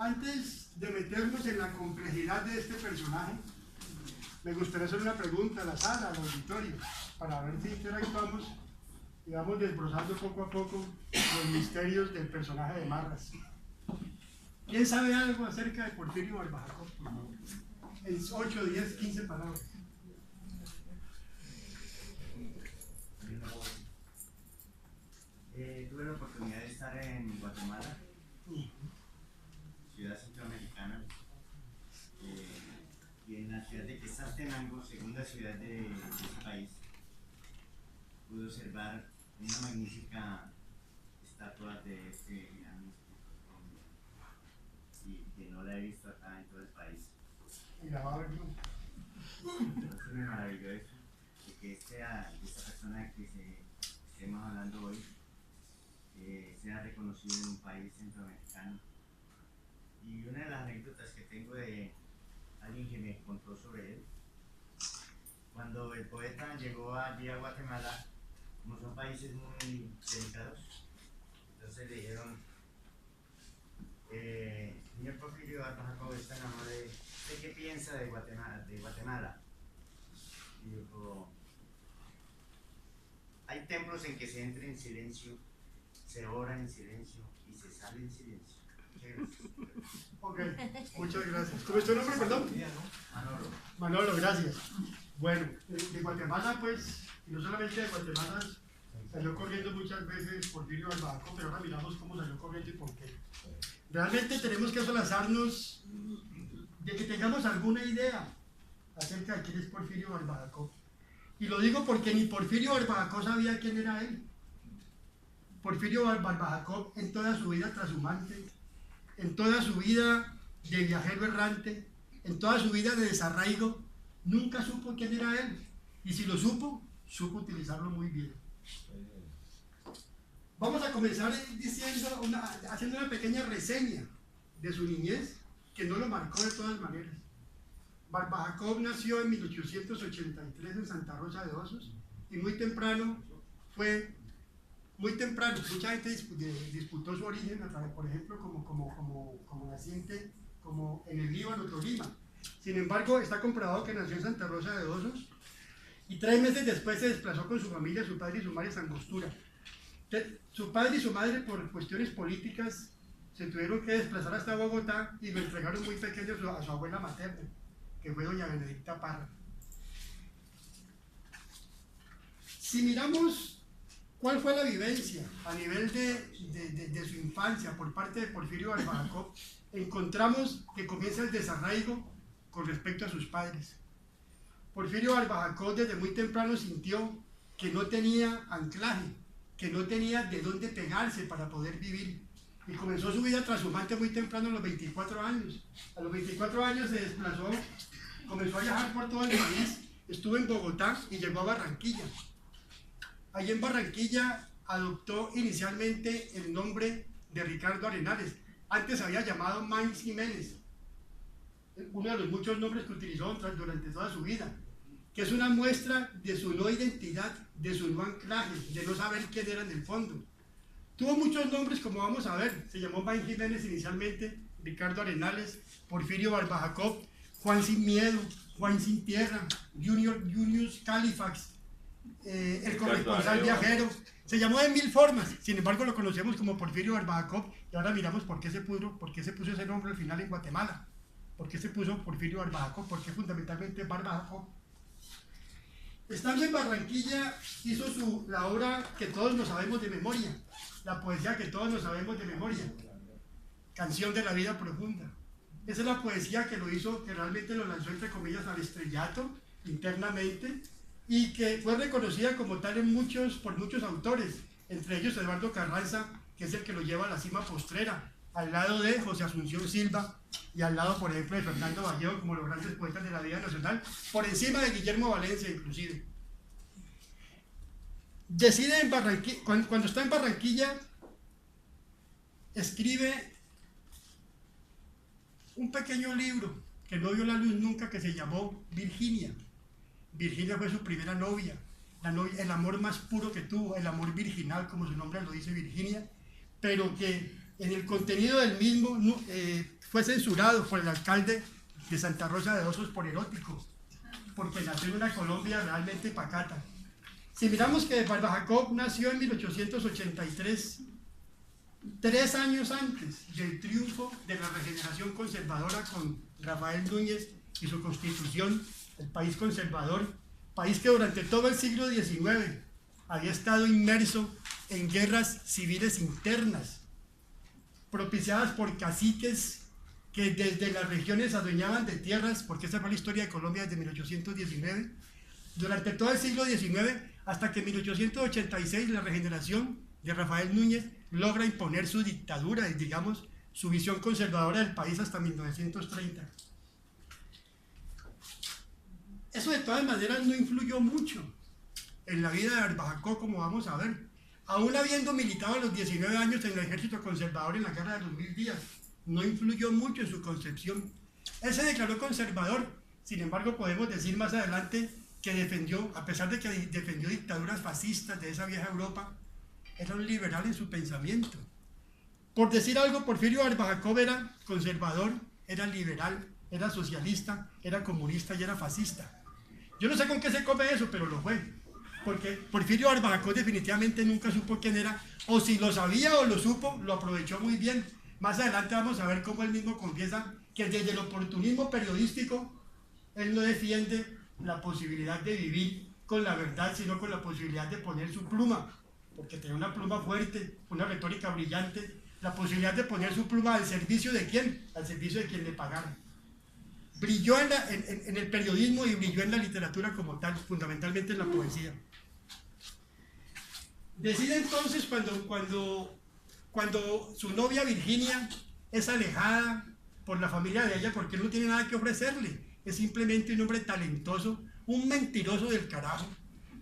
Antes de meternos en la complejidad de este personaje, me gustaría hacer una pregunta a la sala, al auditorio, para ver si interactuamos y vamos desbrozando poco a poco los misterios del personaje de Marras. ¿Quién sabe algo acerca de Porfirio Barba Jacob? En 8, 10, 15 palabras. Tuve la oportunidad de estar en Guatemala, ciudad centroamericana, y en la ciudad de Quetzaltenango, segunda ciudad de ese país, pude observar una magnífica estatua de este gran y que no la he visto acá en todo el país. Entonces me maravilló eso, de que esta persona que estemos hablando hoy sea reconocido en un país centroamericano. Y una de las anécdotas que tengo de alguien que me contó sobre él, cuando el poeta llegó allí a Guatemala, como son países muy delicados, entonces le dijeron, señor Porfirio Barba Jacob, está enamorado de ¿usted qué piensa de Guatemala? Y dijo, hay templos en que se entra en silencio, se ora en silencio y se sale en silencio. Ok, muchas gracias. ¿Cómo es tu nombre, perdón? Manolo. Manolo, gracias. Bueno, de Guatemala, pues, y no solamente de Guatemala, salió corriendo muchas veces Porfirio Barba Jacob, pero ahora miramos cómo salió corriendo y por qué. Realmente tenemos que solazarnos de que tengamos alguna idea acerca de quién es Porfirio Barba Jacob. Y lo digo porque ni Porfirio Barba Jacob sabía quién era él. Porfirio Barba Jacob, en toda su vida trashumante, en toda su vida de viajero errante, en toda su vida de desarraigo, nunca supo quién era él. Y si lo supo, supo utilizarlo muy bien. Vamos a comenzar haciendo una pequeña reseña de su niñez, que no lo marcó de todas maneras. Barba Jacob nació en 1883 en Santa Rosa de Osos, y muy temprano, mucha gente disputó su origen, a través, por ejemplo, como naciente, como en el Líbano, Tolima. Sin embargo, está comprobado que nació en Santa Rosa de Osos, y 3 meses después se desplazó con su familia, su padre y su madre, a Angostura. Su padre y su madre, por cuestiones políticas, se tuvieron que desplazar hasta Bogotá y lo entregaron muy pequeño a su abuela materna, que fue doña Benedicta Parra. Si miramos cuál fue la vivencia a nivel de su infancia por parte de Porfirio Barba Jacob, encontramos que comienza el desarraigo con respecto a sus padres. Porfirio Barba Jacob desde muy temprano sintió que no tenía anclaje, que no tenía de dónde pegarse para poder vivir. Y comenzó su vida trashumante muy temprano, a los 24 años. A los 24 años se desplazó, comenzó a viajar por todo el país, estuvo en Bogotá y llegó a Barranquilla. Allí en Barranquilla adoptó inicialmente el nombre de Ricardo Arenales. Antes se había llamado Maíz Jiménez, uno de los muchos nombres que utilizó durante toda su vida, que es una muestra de su no identidad, de su no anclaje, de no saber quién era en el fondo. Tuvo muchos nombres, como vamos a ver. Se llamó Maíz Jiménez inicialmente, Ricardo Arenales, Porfirio Barba Jacob, Juan Sin Miedo, Juan Sin Tierra, Junius Califax, el corresponsal viajero. Se llamó de 1000 formas, sin embargo lo conocemos como Porfirio Barba Jacob, y ahora miramos por qué se puso ese nombre al final en Guatemala. ¿Por qué se puso Porfirio Barba Jacob? ¿Por qué fundamentalmente Barba Jacob? Estando en Barranquilla, hizo la obra que todos nos sabemos de memoria, la poesía que todos nos sabemos de memoria, Canción de la Vida Profunda. Esa es la poesía que lo hizo, que realmente lo lanzó entre comillas al estrellato internamente, y que fue reconocida como tal por muchos autores, entre ellos Eduardo Carranza, que es el que lo lleva a la cima postrera, al lado de José Asunción Silva y al lado, por ejemplo, de Fernando Vallejo, como los grandes poetas de la vida nacional, por encima de Guillermo Valencia inclusive. Decide en Barranquilla, cuando está en Barranquilla, escribe un pequeño libro que no vio la luz nunca, que se llamó Virginia. Virginia fue su primera novia, el amor más puro que tuvo, el amor virginal, como su nombre lo dice, Virginia, pero que en el contenido del mismo fue censurado por el alcalde de Santa Rosa de Osos por erótico, porque nació en una Colombia realmente pacata. Si miramos que Barba Jacob nació en 1883, 3 años antes del triunfo de la regeneración conservadora con Rafael Núñez y su constitución, el país conservador, país que durante todo el siglo XIX había estado inmerso en guerras civiles internas, propiciadas por caciques que desde las regiones adueñaban de tierras, porque esa fue la historia de Colombia desde 1819, durante todo el siglo XIX, hasta que en 1886 la regeneración de Rafael Núñez logra imponer su dictadura, digamos, su visión conservadora del país hasta 1930. Eso de todas maneras no influyó mucho en la vida de Barba Jacob, como vamos a ver. Aún habiendo militado a los 19 años en el ejército conservador en la guerra de los 1000 días, no influyó mucho en su concepción. Él se declaró conservador, sin embargo podemos decir más adelante que defendió, a pesar de que defendió dictaduras fascistas de esa vieja Europa, era un liberal en su pensamiento. Por decir algo, Porfirio Barba Jacob era conservador, era liberal, era socialista, era comunista y era fascista. Yo no sé con qué se come eso, pero lo fue. Porque Porfirio Barba Jacob definitivamente nunca supo quién era, o si lo sabía o lo supo, lo aprovechó muy bien. Más adelante vamos a ver cómo él mismo confiesa que desde el oportunismo periodístico, él no defiende la posibilidad de vivir con la verdad, sino con la posibilidad de poner su pluma, porque tenía una pluma fuerte, una retórica brillante, la posibilidad de poner su pluma al servicio de quién, al servicio de quien le pagara. Brilló en el periodismo y brilló en la literatura como tal, fundamentalmente en la poesía. Decide entonces cuando su novia Virginia es alejada por la familia de ella porque no tiene nada que ofrecerle, es simplemente un hombre talentoso, un mentiroso del carajo,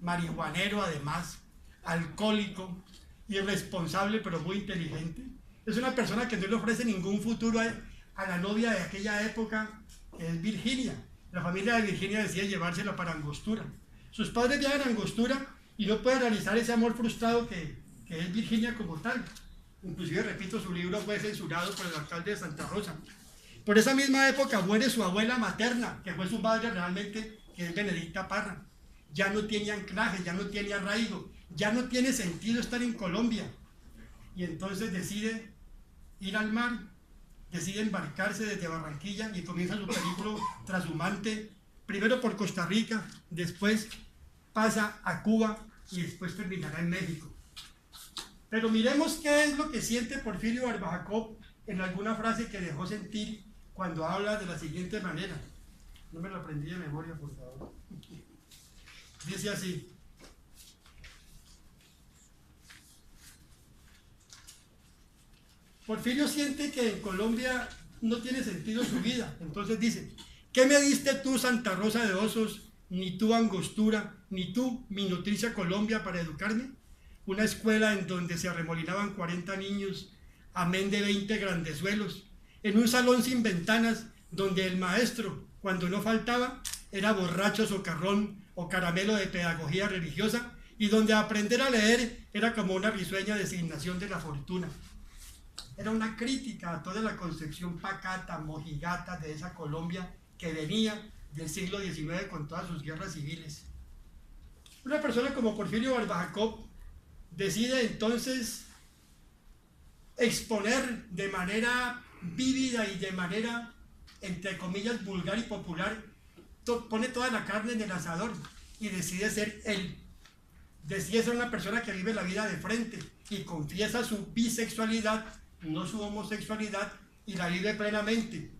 marihuanero además, alcohólico, irresponsable pero muy inteligente. Es una persona que no le ofrece ningún futuro a la novia de aquella época, que es Virginia. La familia de Virginia decide llevársela para Angostura. Sus padres viajan a Angostura y no puede realizar ese amor frustrado que es Virginia como tal. Inclusive, repito, su libro fue censurado por el alcalde de Santa Rosa. Por esa misma época muere su abuela materna, que fue su madre realmente, que es Benedicta Parra. Ya no tiene anclaje, ya no tiene arraigo, ya no tiene sentido estar en Colombia. Y entonces decide ir al mar, decide embarcarse desde Barranquilla y comienza su periplo trashumante, primero por Costa Rica, después pasa a Cuba y después terminará en México. Pero miremos qué es lo que siente Porfirio Barba Jacob en alguna frase que dejó sentir cuando habla de la siguiente manera. No me lo aprendí de memoria, por favor. Dice así: Porfirio siente que en Colombia no tiene sentido su vida. Entonces dice: ¿qué me diste tú, Santa Rosa de Osos, ni tú, Angostura, ni tú, mi nutricia Colombia, para educarme? Una escuela en donde se arremolinaban 40 niños, amén de 20 grandezuelos, en un salón sin ventanas, donde el maestro, cuando no faltaba, era borracho, socarrón o caramelo de pedagogía religiosa, y donde aprender a leer era como una risueña designación de la fortuna. Era una crítica a toda la concepción pacata, mojigata de esa Colombia que venía del siglo XIX con todas sus guerras civiles. Una persona como Porfirio Barba Jacob decide entonces exponer de manera vívida y de manera, entre comillas, vulgar y popular, pone toda la carne en el asador y decide ser él. Decide ser una persona que vive la vida de frente y confiesa su bisexualidad, no su homosexualidad, y la vive plenamente.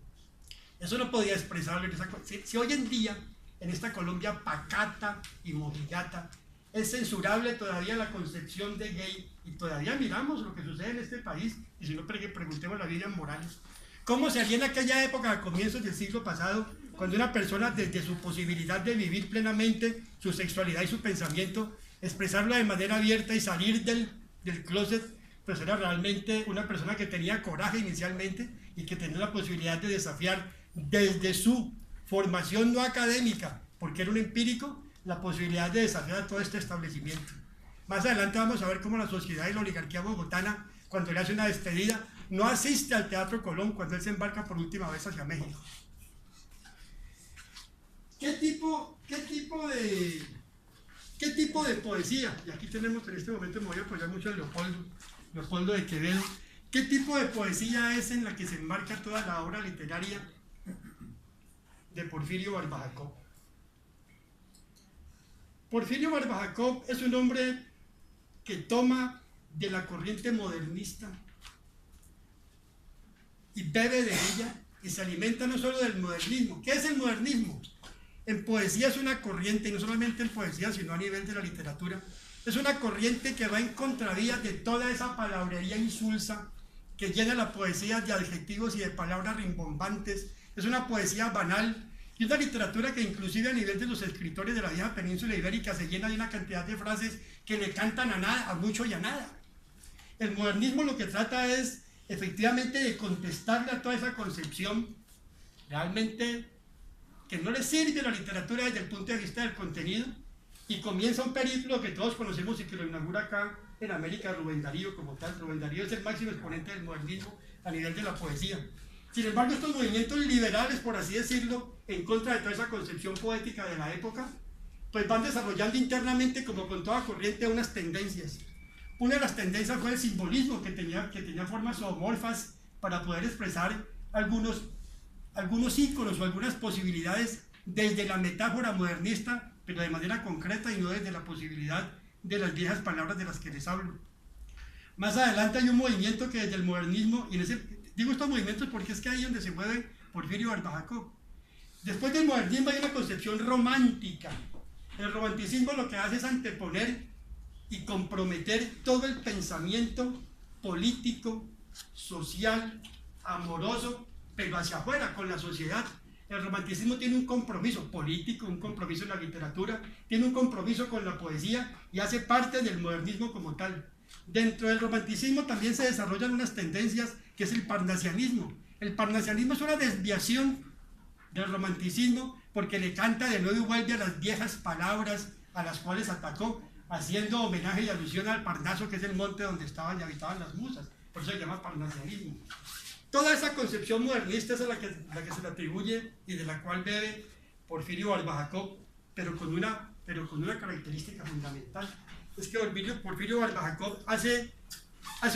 Eso no podía expresarlo en esa. Si hoy en día, en esta Colombia pacata y mojigata, es censurable todavía la concepción de gay, y todavía miramos lo que sucede en este país, y si no, preguntemos a Vivian Morales. ¿Cómo se haría en aquella época, a comienzos del siglo pasado, cuando una persona, desde su posibilidad de vivir plenamente su sexualidad y su pensamiento, expresarlo de manera abierta y salir del closet, pues era realmente una persona que tenía coraje inicialmente y que tenía la posibilidad de desafiar desde su formación no académica, porque era un empírico, la posibilidad de desafiar a todo este establecimiento. Más adelante vamos a ver cómo la sociedad y la oligarquía bogotana, cuando le hace una despedida, no asiste al Teatro Colón cuando él se embarca por última vez hacia México. ¿Qué tipo de poesía? Y aquí tenemos en este momento, me voy a apoyar mucho en Leopoldo de Quevedo. ¿Qué tipo de poesía es en la que se enmarca toda la obra literaria de Porfirio Barba Jacob? Porfirio Barba Jacob es un hombre que toma de la corriente modernista y bebe de ella y se alimenta no solo del modernismo. ¿Qué es el modernismo? En poesía es una corriente, y no solamente en poesía, sino a nivel de la literatura, es una corriente que va en contravía de toda esa palabrería insulsa que llena la poesía de adjetivos y de palabras rimbombantes. Es una poesía banal y una literatura que inclusive a nivel de los escritores de la vieja península ibérica se llena de una cantidad de frases que le cantan a nada, a mucho y a nada. El modernismo lo que trata es efectivamente de contestarle a toda esa concepción realmente que no le sirve a la literatura desde el punto de vista del contenido, y comienza un periplo que todos conocemos y que lo inaugura acá en América Rubén Darío como tal. Rubén Darío es el máximo exponente del modernismo a nivel de la poesía. Sin embargo, estos movimientos liberales, por así decirlo, en contra de toda esa concepción poética de la época, pues van desarrollando internamente, como con toda corriente, unas tendencias. Una de las tendencias fue el simbolismo, que tenía formas zoomorfas para poder expresar algunos íconos o algunas posibilidades desde la metáfora modernista, pero de manera concreta y no desde la posibilidad de las viejas palabras de las que les hablo. Más adelante hay un movimiento que desde el modernismo, y digo estos movimientos porque es que ahí es donde se mueve Porfirio Barba Jacob. Después del modernismo hay una concepción romántica. El romanticismo lo que hace es anteponer y comprometer todo el pensamiento político, social, amoroso, pero hacia afuera, con la sociedad. El romanticismo tiene un compromiso político, un compromiso en la literatura, tiene un compromiso con la poesía y hace parte del modernismo como tal. Dentro del romanticismo también se desarrollan unas tendencias que es el parnasianismo. El parnasianismo es una desviación del romanticismo porque le canta de nuevo y vuelve a las viejas palabras a las cuales atacó, haciendo homenaje y alusión al Parnaso, que es el monte donde estaban y habitaban las musas. Por eso se llama parnasianismo. Toda esa concepción modernista es la que se le atribuye y de la cual bebe Porfirio Barba Jacob, pero con una característica fundamental. Es que Porfirio Barba Jacob hace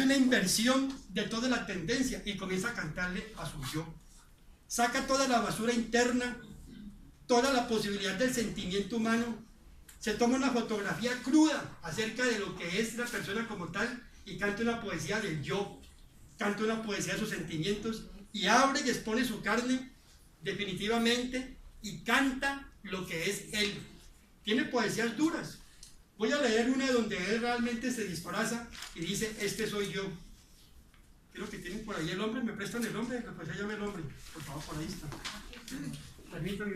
una inversión de toda la tendencia y comienza a cantarle a su yo. Saca toda la basura interna, toda la posibilidad del sentimiento humano, se toma una fotografía cruda acerca de lo que es la persona como tal y canta una poesía del yo, canta una poesía de sus sentimientos y abre y expone su carne definitivamente y canta lo que es él. Tiene poesías duras. Voy a leer una donde él realmente se disfraza y dice: este soy yo. Creo que tienen por ahí el hombre, me prestan el hombre, pues se llama el hombre, por favor, por ahí está. Permítame,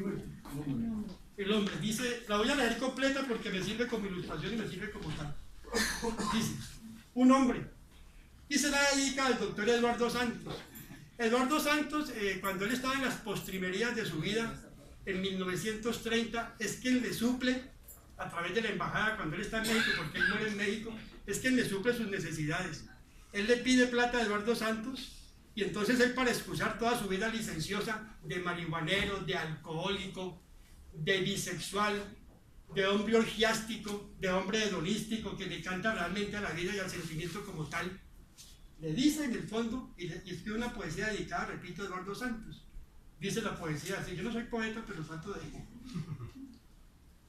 el hombre dice, la voy a leer completa porque me sirve como ilustración y me sirve como tal. Dice: un hombre, y se la dedica al doctor Eduardo Santos. Eduardo Santos, cuando él estaba en las postrimerías de su vida, en 1930, es quien le suple, a través de la embajada, cuando él está en México, porque él muere en México, es quien le suple sus necesidades. Él le pide plata a Eduardo Santos, y entonces él, para excusar toda su vida licenciosa de marihuanero, de alcohólico, de bisexual, de hombre orgiástico, de hombre hedonístico, que le canta realmente a la vida y al sentimiento como tal, le dice en el fondo, y escribe una poesía dedicada, repito, a Eduardo Santos. Dice la poesía así: yo no soy poeta, pero trato de...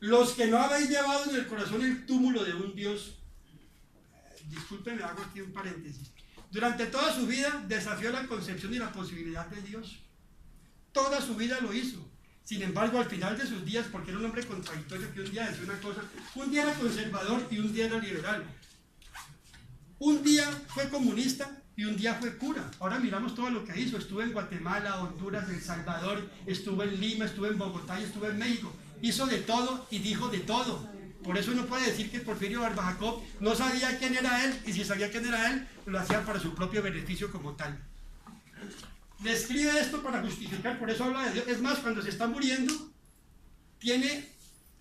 Los que no habéis llevado en el corazón el túmulo de un Dios, discúlpenme, hago aquí un paréntesis, durante toda su vida desafió la concepción y la posibilidad de Dios. Toda su vida lo hizo. Sin embargo, al final de sus días, porque era un hombre contradictorio, que un día decía una cosa, un día era conservador y un día era liberal. Un día fue comunista y un día fue cura. Ahora miramos todo lo que hizo. Estuvo en Guatemala, Honduras, El Salvador, estuvo en Lima, estuvo en Bogotá y estuvo en México. Hizo de todo y dijo de todo. Por eso uno puede decir que Porfirio Barba Jacob no sabía quién era él, y si sabía quién era él, lo hacía para su propio beneficio como tal. Describe esto para justificar, por eso habla de Dios. Es más, cuando se está muriendo, tiene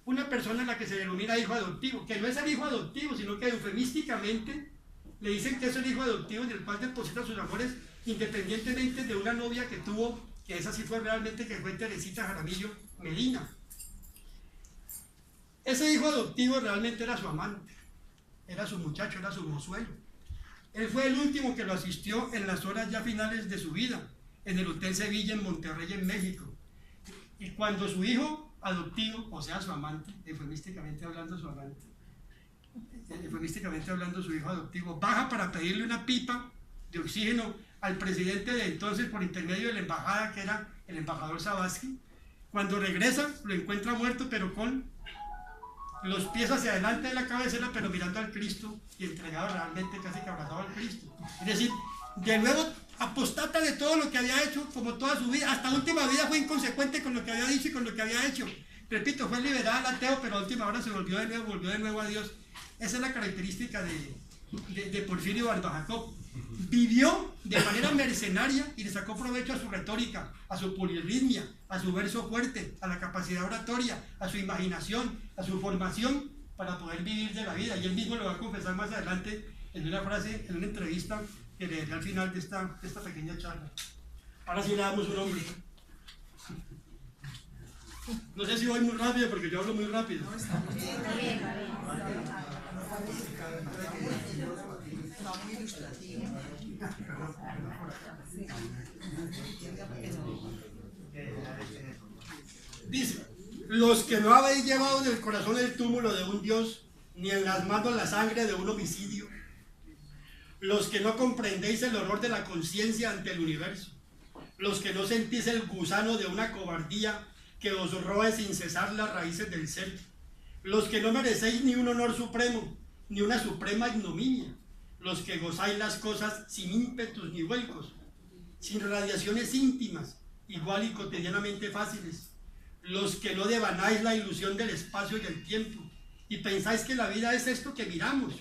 una persona a la que se denomina hijo adoptivo, que no es el hijo adoptivo, sino que eufemísticamente le dicen que es el hijo adoptivo, del cual deposita sus amores independientemente de una novia que tuvo, que esa sí fue realmente, que fue Teresita Jaramillo Medina. Ese hijo adoptivo realmente era su amante, era su muchacho, era su mozuelo. Él fue el último que lo asistió en las horas ya finales de su vida, en el Hotel Sevilla en Monterrey, en México. Y cuando su hijo adoptivo, o sea su amante, eufemísticamente hablando su amante, eufemísticamente hablando su hijo adoptivo, baja para pedirle una pipa de oxígeno al presidente de entonces por intermedio de la embajada, que era el embajador Sabatsky. Cuando regresa lo encuentra muerto, pero con los pies hacia adelante de la cabecera, pero mirando al Cristo y entregado realmente casi que abrazado al Cristo. Es decir, de nuevo apostata de todo lo que había hecho, como toda su vida, hasta última vida fue inconsecuente con lo que había dicho y con lo que había hecho. Repito, fue liberal, ateo, pero a última hora se volvió de nuevo a Dios. Esa es la característica de Porfirio Barba-Jacob. Vivió de manera mercenaria y le sacó provecho a su retórica, a su polirritmia, a su verso fuerte, a la capacidad oratoria, a su imaginación, a su formación para poder vivir de la vida. Y él mismo lo va a confesar más adelante en una frase, en una entrevista que leeré al final de esta pequeña charla. Ahora sí le damos un nombre. No sé si voy muy rápido porque yo hablo muy rápido. Está muy ilustrativo. Dice: los que no habéis llevado en el corazón el túmulo de un Dios, ni en las manos la sangre de un homicidio, los que no comprendéis el horror de la conciencia ante el universo, los que no sentís el gusano de una cobardía que os roe sin cesar las raíces del ser, los que no merecéis ni un honor supremo, ni una suprema ignominia, los que gozáis las cosas sin ímpetus ni vuelcos, sin radiaciones íntimas, igual y cotidianamente fáciles, los que no devanáis la ilusión del espacio y el tiempo, y pensáis que la vida es esto que miramos,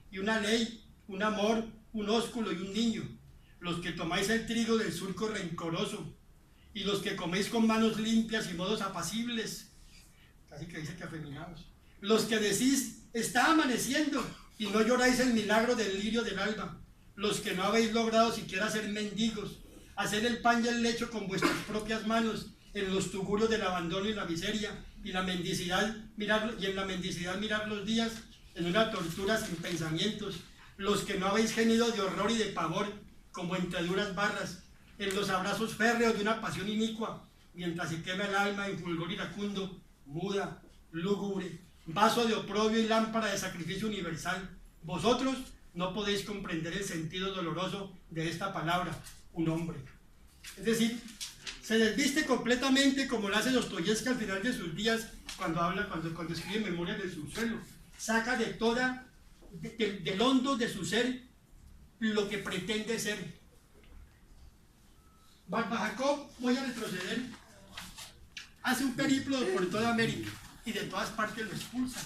y una ley, un amor, un ósculo y un niño, los que tomáis el trigo del surco rencoroso, y los que coméis con manos limpias y modos apacibles, casi que dice que afeminados, los que decís, está amaneciendo, y no lloráis el milagro del lirio del alba, los que no habéis logrado siquiera ser mendigos, hacer el pan y el lecho con vuestras propias manos, en los tugurios del abandono y la miseria, y la mendicidad, en la mendicidad mirar los días, en una tortura sin pensamientos, los que no habéis gemido de horror y de pavor, como entre duras barras, en los abrazos férreos de una pasión inicua, mientras se quema el alma en fulgor iracundo, muda, lúgubre, vaso de oprobio y lámpara de sacrificio universal. Vosotros no podéis comprender el sentido doloroso de esta palabra, un hombre. Es decir, se desviste completamente como lo hace Dostoyevski al final de sus días, cuando escribe Memorias del subsuelo. Saca de del hondo de su ser lo que pretende ser. Barba-Jacob, voy a retroceder, hace un periplo por toda América y de todas partes lo expulsan.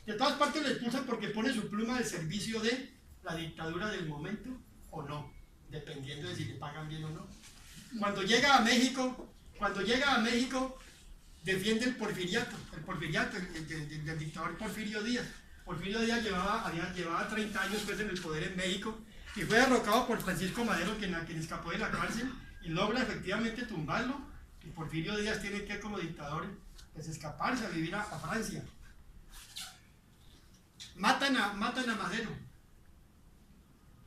De todas partes lo expulsan porque pone su pluma al servicio de la dictadura del momento o no, dependiendo de si le pagan bien o no. Cuando llega a México, defiende el porfiriato del dictador Porfirio Díaz. Porfirio Díaz llevaba 30 años pues, en el poder en México y fue derrocado por Francisco Madero, quien escapó de la cárcel y logra efectivamente tumbarlo. Y Porfirio Díaz tiene que, como dictador, pues, escaparse a vivir a Francia. Matan a Madero.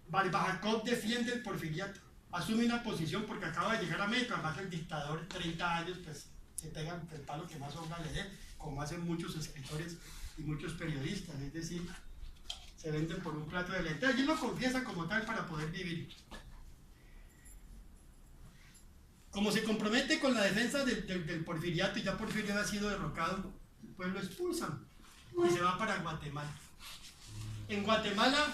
Barba-Jacob defiende el porfiriato, asume una posición porque acaba de llegar a México, además el dictador 30 años pues se pega el palo que más obra le dé, como hacen muchos escritores y muchos periodistas, es decir, se venden por un plato de lentejas y lo confiesan como tal para poder vivir. Como se compromete con la defensa del porfiriato y ya Porfirio ha sido derrocado, pues lo expulsan y se va para Guatemala. En Guatemala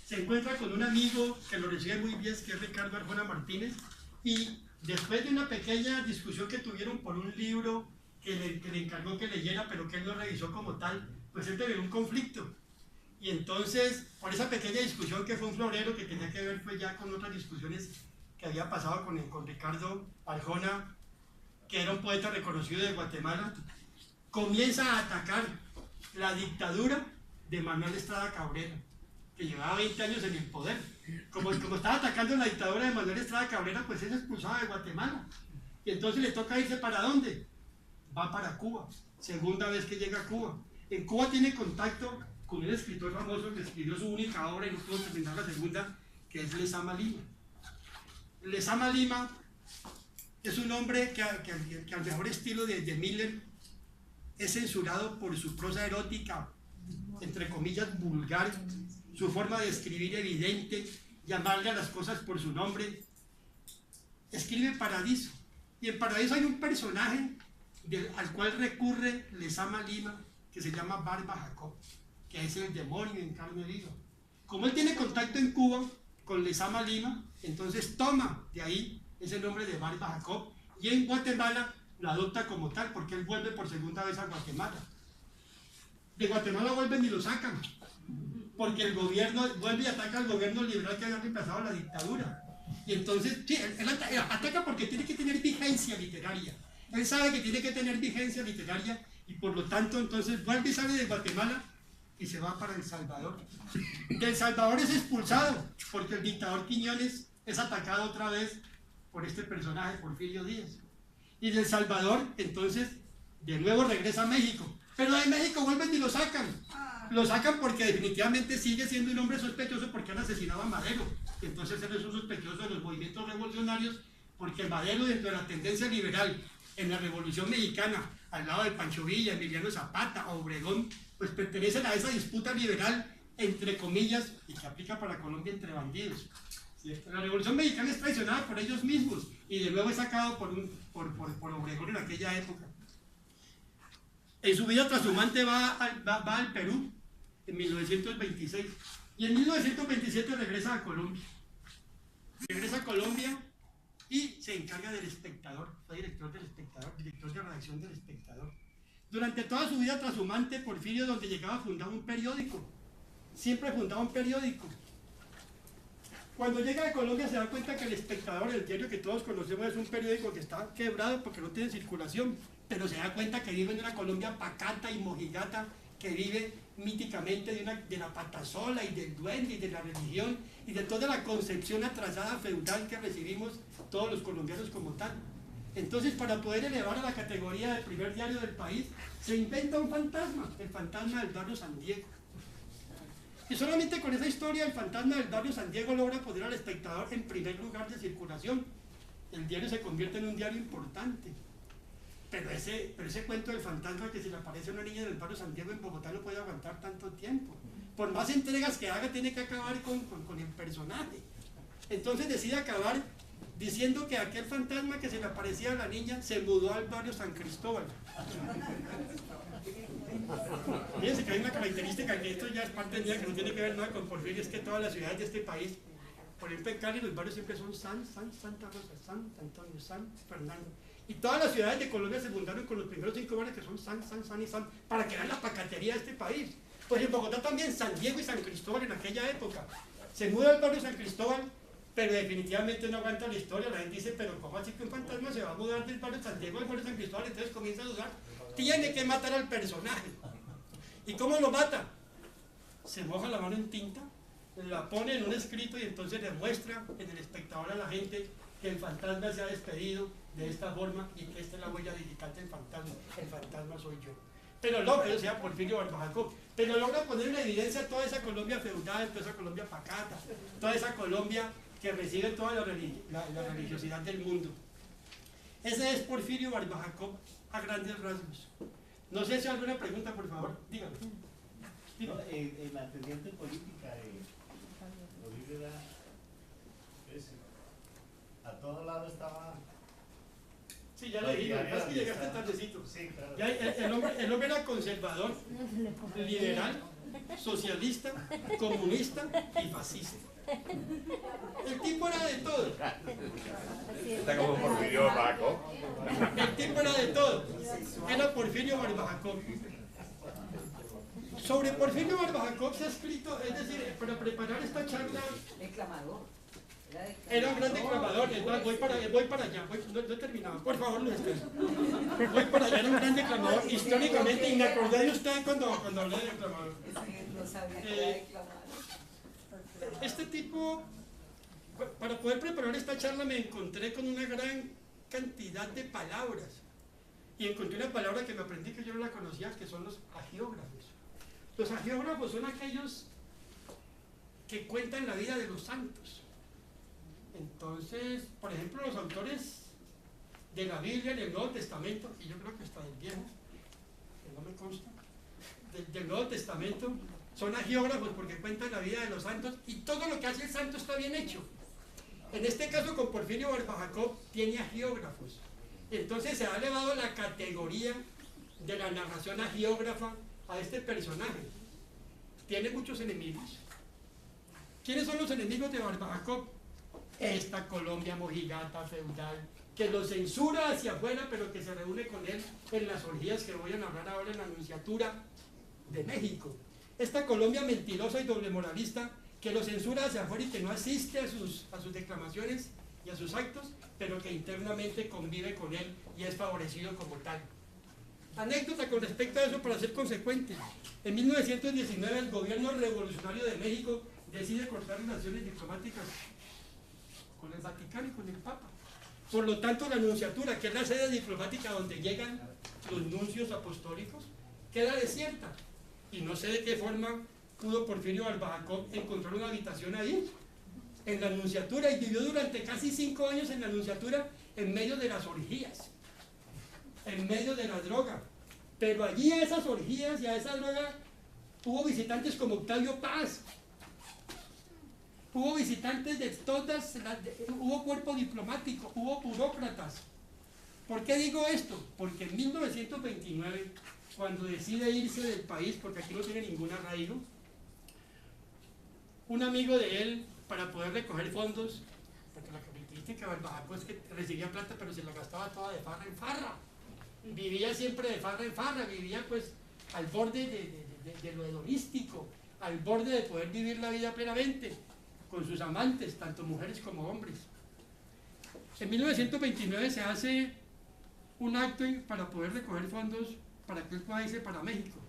se encuentra con un amigo que lo recibe muy bien, que es Ricardo Arjona Martínez, y después de una pequeña discusión que tuvieron por un libro que le encargó que leyera, pero que él no revisó como tal, pues él tuvo un conflicto. Y entonces, por esa pequeña discusión que fue un florero que tenía que ver pues ya con otras discusiones que había pasado con Ricardo Arjona, que era un poeta reconocido de Guatemala, comienza a atacar la dictadura de Manuel Estrada Cabrera. que llevaba 20 años en el poder. Como estaba atacando la dictadura de Manuel Estrada Cabrera, pues es expulsado de Guatemala. Y entonces le toca irse ¿para dónde? Va para Cuba. Segunda vez que llega a Cuba. En Cuba tiene contacto con un escritor famoso que escribió su única obra y no pudo terminar la segunda, que es Lezama Lima. Lezama Lima es un hombre que al mejor estilo de Miller es censurado por su prosa erótica, entre comillas, vulgar, su forma de escribir evidente, llamarle a las cosas por su nombre. Escribe Paradiso, y en Paradiso hay un personaje al cual recurre Lezama Lima, que se llama Barba Jacob, que es el demonio en carne viva. Como él tiene contacto en Cuba con Lezama Lima, entonces toma de ahí ese nombre de Barba Jacob, y en Guatemala lo adopta como tal, porque él vuelve por segunda vez a Guatemala. De Guatemala vuelven y lo sacan, porque el gobierno vuelve y ataca al gobierno liberal que había reemplazado la dictadura. Y entonces, sí, él ataca porque tiene que tener vigencia literaria. Él sabe que tiene que tener vigencia literaria y por lo tanto entonces vuelve y sale de Guatemala y se va para El Salvador. De El Salvador es expulsado porque el dictador Quiñones es atacado otra vez por este personaje, Porfirio Díaz. Y de El Salvador entonces de nuevo regresa a México. Pero de México vuelven y lo sacan. Lo sacan porque definitivamente sigue siendo un hombre sospechoso porque han asesinado a Madero. Entonces él es un sospechoso de los movimientos revolucionarios porque Madero, dentro de la tendencia liberal en la Revolución Mexicana, al lado de Pancho Villa, Emiliano Zapata, Obregón, pues pertenecen a esa disputa liberal, entre comillas, y que aplica para Colombia entre bandidos. La Revolución Mexicana es traicionada por ellos mismos y de nuevo es sacado por Obregón en aquella época. En su vida trashumante va al Perú en 1926 y en 1927 regresa a Colombia. Regresa a Colombia y se encarga del Espectador, fue director del Espectador, director de redacción del Espectador. Durante toda su vida trashumante, Porfirio, donde llegaba, fundaba un periódico. Siempre fundaba un periódico. Cuando llega a Colombia se da cuenta que el Espectador, el diario que todos conocemos, es un periódico que está quebrado porque no tiene circulación, pero se da cuenta que vive en una Colombia pacata y mojigata, que vive míticamente de la patasola y del duende y de la religión y de toda la concepción atrasada feudal que recibimos todos los colombianos como tal. Entonces, para poder elevar a la categoría del primer diario del país, se inventa un fantasma, el fantasma del barrio San Diego. Y solamente con esa historia, el fantasma del barrio San Diego logra poner al Espectador en primer lugar de circulación. El diario se convierte en un diario importante. Pero ese cuento del fantasma que se le aparece a una niña del barrio San Diego en Bogotá no puede aguantar tanto tiempo. Por más entregas que haga, tiene que acabar con el personaje. Entonces decide acabar diciendo que aquel fantasma que se le aparecía a la niña se mudó al barrio San Cristóbal. Fíjense que hay una característica, que esto ya es parte mía, que no tiene que ver nada con Porfirio, es que todas las ciudades de este país, por ejemplo en Cali, los barrios siempre son Santa Rosa, San Antonio, San Fernando. Y todas las ciudades de Colombia se fundaron con los primeros 5 barrios que son San y San, para que vean la pacatería de este país. Pues en Bogotá también, San Diego y San Cristóbal en aquella época. Se muda al barrio San Cristóbal, pero definitivamente no aguanta la historia. La gente dice, pero ¿cómo así que un fantasma se va a mudar del barrio San Diego al barrio San Cristóbal? Entonces comienza a dudar. Tiene que matar al personaje. ¿Y cómo lo mata? Se moja la mano en tinta, la pone en un escrito y entonces le muestra en el Espectador a la gente que el fantasma se ha despedido de esta forma y que esta es la huella digital del fantasma. El fantasma soy yo. Pero logra, o sea, Porfirio Barba Jacob, pero logra poner en evidencia toda esa Colombia feudal, toda esa Colombia pacata, toda esa Colombia que recibe toda la religiosidad del mundo. Ese es Porfirio Barba Jacob a grandes rasgos. No sé si hay alguna pregunta, por favor, dígame. No, la tendiente política de Bolivia a todo lado estaba. Sí, ya le digo, es que llegaste tardecito. Sí, claro. Ya, el hombre era conservador, liberal, socialista, comunista y fascista. El tipo era de todo. Está como Porfirio Barba Jacob. El tipo era de todo. Era Porfirio Barba Jacob. Sobre Porfirio Barba Jacob se ha escrito, es decir, para preparar esta charla. Declamador. Era un gran declamador. Voy para allá, no he terminado. Por favor, no estés. Voy para allá, era un gran declamador históricamente, y me acordé de usted cuando hablé de declamador. No sabía que era declamador. Este tipo, para poder preparar esta charla me encontré con una gran cantidad de palabras y encontré una palabra que me aprendí que yo no la conocía, que son los agiógrafos. Los agiógrafos son aquellos que cuentan la vida de los santos. Entonces, por ejemplo, los autores de la Biblia, del Nuevo Testamento, y yo creo que hasta del Viejo, que no me consta, del Nuevo Testamento, son agiógrafos porque cuentan la vida de los santos y todo lo que hace el santo está bien hecho. En este caso, con Porfirio Barba Jacob, tiene agiógrafos. Entonces se ha elevado la categoría de la narración agiógrafa a este personaje. Tiene muchos enemigos. ¿Quiénes son los enemigos de Barba Jacob? Esta Colombia mojigata, feudal, que lo censura hacia afuera, pero que se reúne con él en las orgías que voy a narrar ahora en la Nunciatura de México. Esta Colombia mentirosa y doble moralista, que lo censura hacia afuera y que no asiste a sus declamaciones y a sus actos, pero que internamente convive con él y es favorecido como tal. Anécdota con respecto a eso para ser consecuente. En 1919 el gobierno revolucionario de México decide cortar relaciones diplomáticas con el Vaticano y con el Papa. Por lo tanto, la Nunciatura, que es la sede diplomática donde llegan los nuncios apostólicos, queda desierta. Y no sé de qué forma pudo Porfirio Barba Jacob encontrar una habitación ahí, en la Nunciatura, y vivió durante casi 5 años en la Nunciatura en medio de las orgías, en medio de la droga. Pero allí a esas orgías y a esa droga hubo visitantes como Octavio Paz, hubo visitantes de todas, hubo cuerpo diplomático, hubo burócratas. ¿Por qué digo esto? Porque en 1929, cuando decide irse del país, porque aquí no tiene ningún arraigo, un amigo de él, para poder recoger fondos, porque la característica de Barba Jacob es que recibía plata, pero se la gastaba toda de farra en farra. Vivía siempre de farra en farra, vivía pues al borde de lo hedonístico, al borde de poder vivir la vida plenamente, con sus amantes, tanto mujeres como hombres. En 1929 se hace un acto para poder recoger fondos para que él pueda irse para México.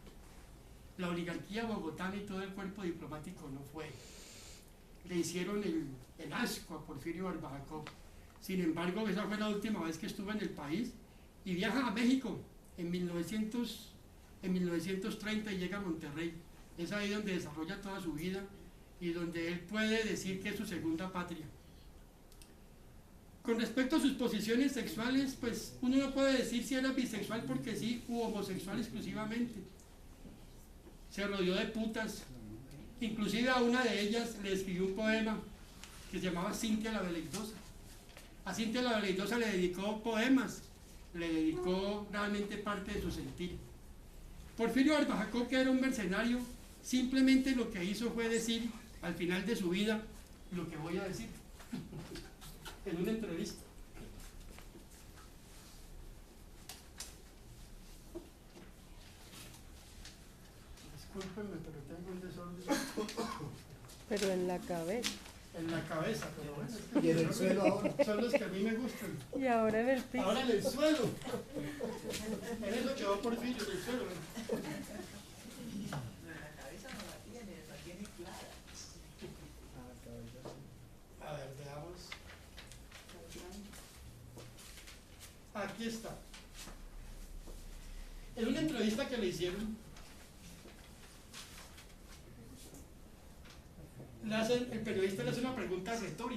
La oligarquía bogotana y todo el cuerpo diplomático no fue. Le hicieron el asco a Porfirio Barba Jacob. Sin embargo, esa fue la última vez que estuvo en el país y viaja a México en 1930 y llega a Monterrey. Es ahí donde desarrolla toda su vida y donde él puede decir que es su segunda patria. Con respecto a sus posiciones sexuales, pues uno no puede decir si era bisexual porque sí, u homosexual exclusivamente. Se rodeó de putas, inclusive a una de ellas le escribió un poema que se llamaba Cintia la Veleidosa. A Cintia la Veleidosa le dedicó poemas, le dedicó realmente parte de su sentir. Porfirio Barba Jacob, que era un mercenario, simplemente lo que hizo fue decir al final de su vida lo que voy a decir en una entrevista. Discúlpenme, pero tengo un desorden. Pero en la cabeza. En la cabeza, pero bueno. Es que Y en el suelo ahora. son los que a mí me gustan. Y ahora en el piso. Ahora en el suelo. En eso quedó Porfirio, en el suelo. Pero en la cabeza no la tiene clara. A ver, veamos. Aquí está. En una entrevista que le hicieron, el periodista le hace una pregunta retórica.